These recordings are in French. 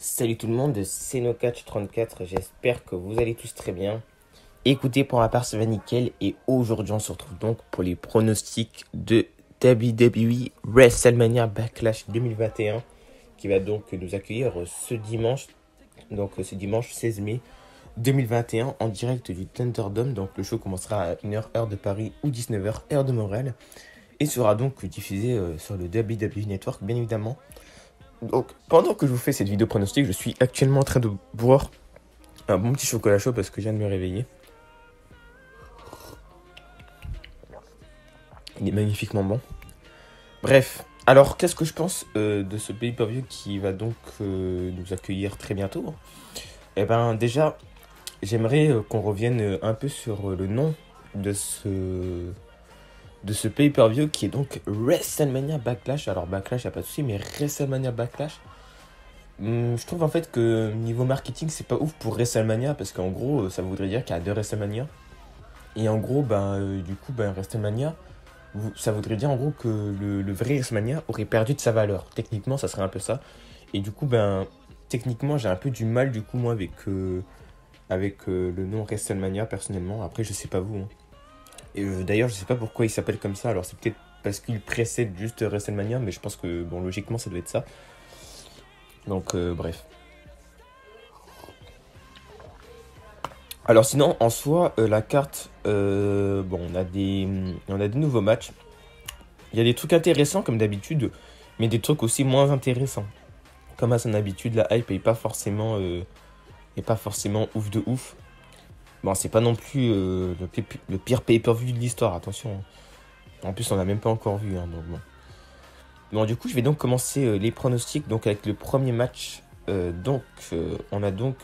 Salut tout le monde, c'est NoCatch34, j'espère que vous allez tous très bien. Écoutez, pour ma part, ça va nickel et aujourd'hui on se retrouve donc pour les pronostics de WWE WrestleMania Backlash 2021 qui va donc nous accueillir ce dimanche, ce dimanche 16 mai 2021 en direct du Thunderdome. Donc le show commencera à 1h heure de Paris ou 19h heure de Montréal et sera donc diffusé sur le WWE Network bien évidemment. Donc, pendant que je vous fais cette vidéo pronostic, je suis actuellement en train de boire un bon petit chocolat chaud parce que je viens de me réveiller. Il est magnifiquement bon. Bref, alors qu'est-ce que je pense de ce pay-per-view qui va donc nous accueillir très bientôt? Eh ben déjà, j'aimerais qu'on revienne un peu sur le nom de ce pay-per-view qui est donc WrestleMania Backlash. Alors Backlash, y a pas de souci, mais WrestleMania Backlash, je trouve en fait que niveau marketing, c'est pas ouf pour WrestleMania parce qu'en gros, ça voudrait dire qu'il y a deux WrestleMania. Et en gros, WrestleMania, ça voudrait dire en gros que le vrai WrestleMania aurait perdu de sa valeur. Techniquement, ça serait un peu ça. Et du coup, techniquement, j'ai un peu du mal du coup moi avec le nom WrestleMania personnellement. Après, je sais pas vous, hein. Et d'ailleurs, je sais pas pourquoi il s'appelle comme ça. Alors, c'est peut-être parce qu'il précède juste WrestleMania, mais je pense que, bon, logiquement, ça doit être ça. Donc, bref. Alors, sinon, en soi, la carte, on a des nouveaux matchs. Il y a des trucs intéressants, comme d'habitude, mais des trucs aussi moins intéressants. Comme à son habitude, la hype est pas forcément ouf de ouf. Bon, c'est pas non plus le pire pay-per-view de l'histoire, attention. En plus, on l'a même pas encore vu, hein, donc bon. Bon, du coup, je vais donc commencer les pronostics donc avec le premier match. On a donc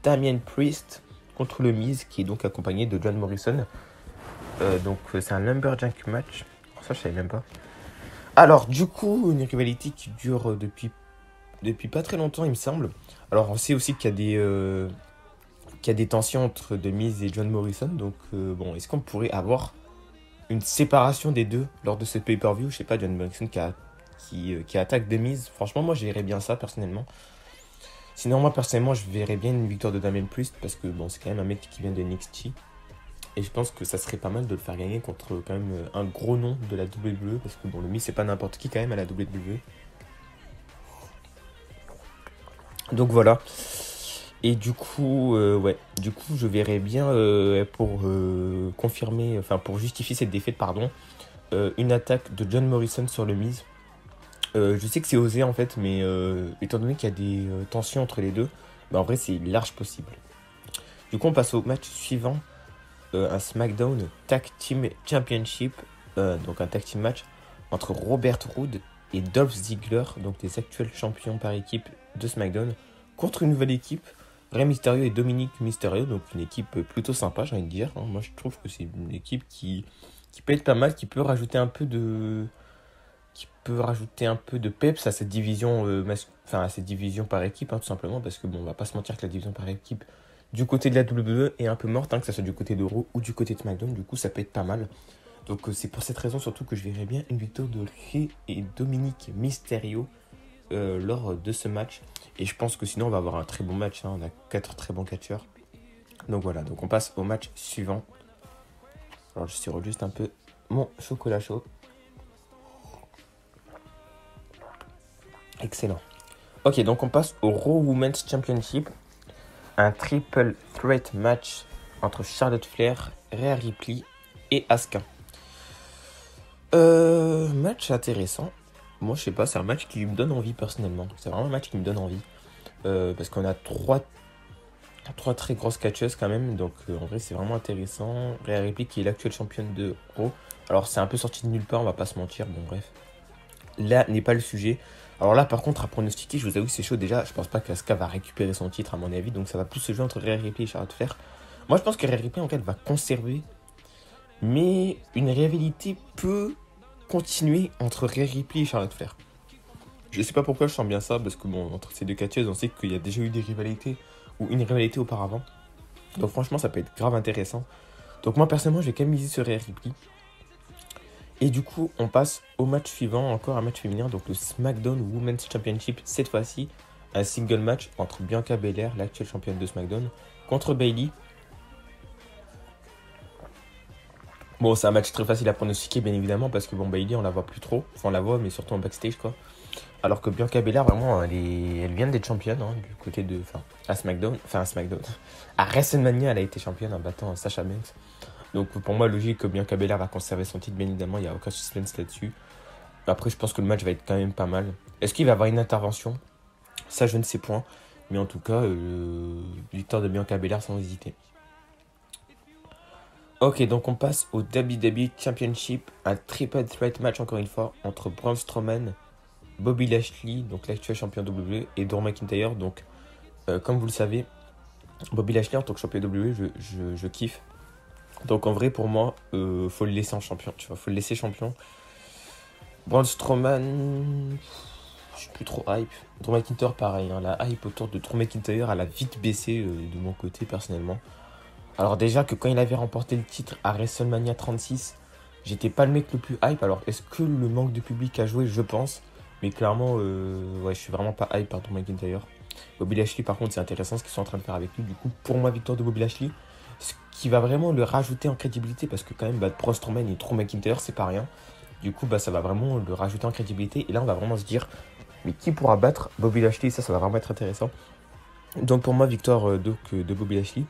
Damien Priest contre le Miz qui est donc accompagné de John Morrison. C'est un Lumberjack match. Oh, ça, je savais même pas. Alors, du coup, une rivalité qui dure depuis pas très longtemps, il me semble. Alors, on sait aussi qu'il y a des tensions entre The Miz et John Morrison. Donc, est-ce qu'on pourrait avoir une séparation des deux lors de ce pay-per-view? Je sais pas, John Morrison qui attaque The Miz. Franchement, moi, je verrais bien ça, personnellement. Sinon, moi, personnellement, je verrais bien une victoire de Damien Priest parce que, bon, c'est quand même un mec qui vient de NXT. Et je pense que ça serait pas mal de le faire gagner contre, quand même, un gros nom de la WWE. Parce que, bon, le Miz, c'est pas n'importe qui, quand même, à la WWE. Donc, voilà. Et du coup, je verrais bien pour confirmer, enfin pour justifier cette défaite, pardon, une attaque de John Morrison sur le Miz. Je sais que c'est osé en fait, mais étant donné qu'il y a des tensions entre les deux, en vrai c'est large possible. Du coup, on passe au match suivant, un SmackDown Tag Team Championship, donc un tag team match entre Robert Roode et Dolph Ziggler, donc les actuels champions par équipe de SmackDown, contre une nouvelle équipe. Rey Mysterio et Dominic Mysterio, donc une équipe plutôt sympa, j'ai envie de dire. Moi, je trouve que c'est une équipe qui peut être pas mal, qui peut rajouter un peu de peps à cette division, à cette division par équipe, hein, tout simplement, parce que bon, on va pas se mentir que la division par équipe du côté de la WWE est un peu morte, hein, que ça soit du côté de Raw ou du côté de SmackDown. Du coup, ça peut être pas mal. Donc, c'est pour cette raison surtout que je verrais bien une victoire de Rey et Dominic Mysterio lors de ce match. Et je pense que sinon on va avoir un très bon match, hein. On a 4 très bons catcheurs. Donc voilà, donc on passe au match suivant. Alors je sirole juste un peu mon chocolat chaud. Excellent. Ok, donc on passe au Raw Women's Championship. Un triple threat match entre Charlotte Flair, Rhea Ripley et Asuka. Match intéressant. Moi, je sais pas, c'est un match qui me donne envie personnellement. C'est vraiment un match qui me donne envie. Parce qu'on a trois très grosses catcheuses quand même. Donc, en vrai, c'est vraiment intéressant. Rhea Ripley qui est l'actuelle championne de Raw. Alors, c'est un peu sorti de nulle part, on va pas se mentir. Bon, bref. Là n'est pas le sujet. Alors là, par contre, à pronostiquer, je vous avoue que c'est chaud. Déjà, je pense pas qu'Asuka va récupérer son titre, à mon avis. Donc, ça va plus se jouer entre Rhea Ripley et Charlotte Flair. Moi, je pense que Rhea Ripley, en fait, va conserver. Mais une rivalité peut continuer entre Rhea Ripley et Charlotte Flair. Je sais pas pourquoi je sens bien ça, parce que bon, entre ces deux catcheuses, on sait qu'il y a déjà eu des rivalités, ou une rivalité auparavant. Donc franchement, ça peut être grave intéressant. Donc moi, personnellement, je vais quand même miser sur Rhea Ripley. Et du coup, on passe au match suivant, encore un match féminin, donc le SmackDown Women's Championship, cette fois-ci, un single match entre Bianca Belair, l'actuelle championne de SmackDown, contre Bayley. Bon, c'est un match très facile à pronostiquer, bien évidemment, parce que bon, Bayley, on la voit plus trop. Enfin, on la voit, mais surtout en backstage, quoi. Alors que Bianca Belair, vraiment, elle vient d'être championne, hein, du côté de. Enfin, à SmackDown. À WrestleMania, elle a été championne en battant Sasha Banks. Donc, pour moi, logique que Bianca Belair va conserver son titre, bien évidemment, il n'y a aucun suspense là-dessus. Après, je pense que le match va être quand même pas mal. Est-ce qu'il va y avoir une intervention? Ça, je ne sais point. Mais en tout cas, victoire de Bianca Belair sans hésiter. Ok, donc on passe au WWE Championship, un triple threat match encore une fois entre Braun Strowman, Bobby Lashley, donc l'actuel champion WWE, et Drew McIntyre. Donc, comme vous le savez, Bobby Lashley en tant que champion WWE, je kiffe. Donc en vrai, pour moi, faut le laisser en champion. Tu vois, faut le laisser champion. Braun Strowman, je suis plus trop hype. Drew McIntyre, pareil. Hein, la hype autour de Drew McIntyre, elle a vite baissé de mon côté personnellement. Alors déjà que quand il avait remporté le titre à WrestleMania 36, j'étais pas le mec le plus hype. Alors est-ce que le manque de public a joué? Je pense. Mais clairement, ouais, je suis vraiment pas hype par Drew McIntyre. Bobby Lashley, par contre, c'est intéressant ce qu'ils sont en train de faire avec lui. Du coup, pour moi, victoire de Bobby Lashley, ce qui va vraiment le rajouter en crédibilité, parce que quand même, Braun Strowman et Drew McIntyre, c'est pas rien. Du coup, ça va vraiment le rajouter en crédibilité. Et là, on va vraiment se dire, mais qui pourra battre Bobby Lashley? Ça va vraiment être intéressant. Donc pour moi, victoire de Bobby Lashley.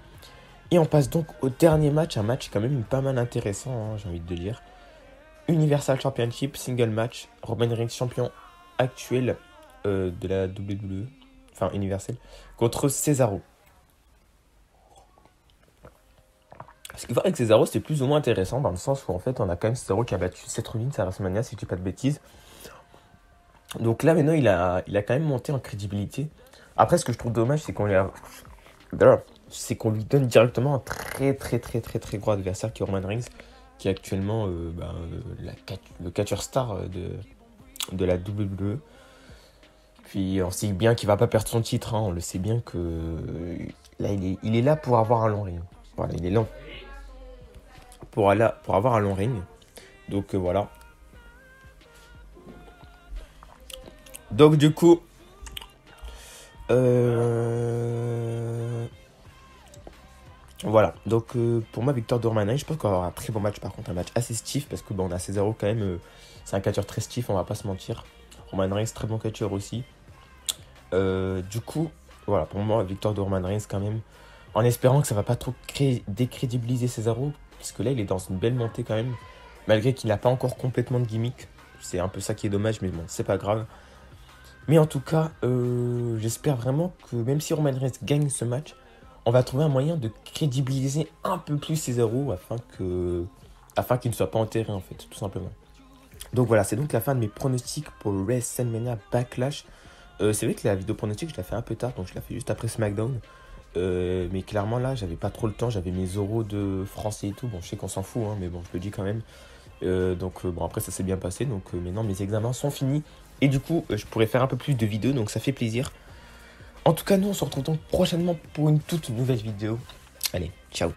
Et on passe donc au dernier match, un match quand même pas mal intéressant, hein, j'ai envie de le dire. Universal Championship, single match, Roman Reigns champion actuel de la WWE, enfin Universal, contre Cesaro. Ce qui va avec Cesaro, c'est plus ou moins intéressant dans le sens où en fait on a quand même Cesaro qui a battu Seth Rollins à WrestleMania, si je dis pas de bêtises. Donc là maintenant il a quand même monté en crédibilité. Après ce que je trouve dommage c'est qu'on lui donne directement un très gros adversaire qui est Roman Reigns, qui est actuellement le catcheur star de la WWE. Puis on sait bien qu'il va pas perdre son titre, hein, on le sait bien que là il est là pour avoir un long règne. Voilà, il est là pour avoir un long règne. Donc voilà. Donc du coup, voilà, donc pour moi, victoire de Roman Reigns, je pense qu'on va avoir un très bon match par contre, un match assez stiff, parce que bon, on a Cesaro quand même, c'est un catcheur très stiff, on va pas se mentir. Roman Reigns, très bon catcheur aussi. Du coup, voilà, pour moi, victoire de Roman Reigns quand même, en espérant que ça va pas trop décrédibiliser Cesaro, parce que là, il est dans une belle montée quand même, malgré qu'il n'a pas encore complètement de gimmick. C'est un peu ça qui est dommage, mais bon, c'est pas grave. Mais en tout cas, j'espère vraiment que même si Roman Reigns gagne ce match, on va trouver un moyen de crédibiliser un peu plus Cesaro afin qu'il ne soit pas enterré en fait, tout simplement. Donc voilà, c'est donc la fin de mes pronostics pour WrestleMania Backlash. C'est vrai que la vidéo pronostic, je la fais un peu tard, donc je la fais juste après SmackDown. Mais clairement là, j'avais pas trop le temps, j'avais mes oraux de français et tout. Bon, je sais qu'on s'en fout, hein, mais bon, je le dis quand même. Bon, après ça s'est bien passé, donc maintenant mes examens sont finis. Et du coup, je pourrais faire un peu plus de vidéos, donc ça fait plaisir. En tout cas, nous, on se retrouve donc prochainement pour une toute nouvelle vidéo. Allez, ciao.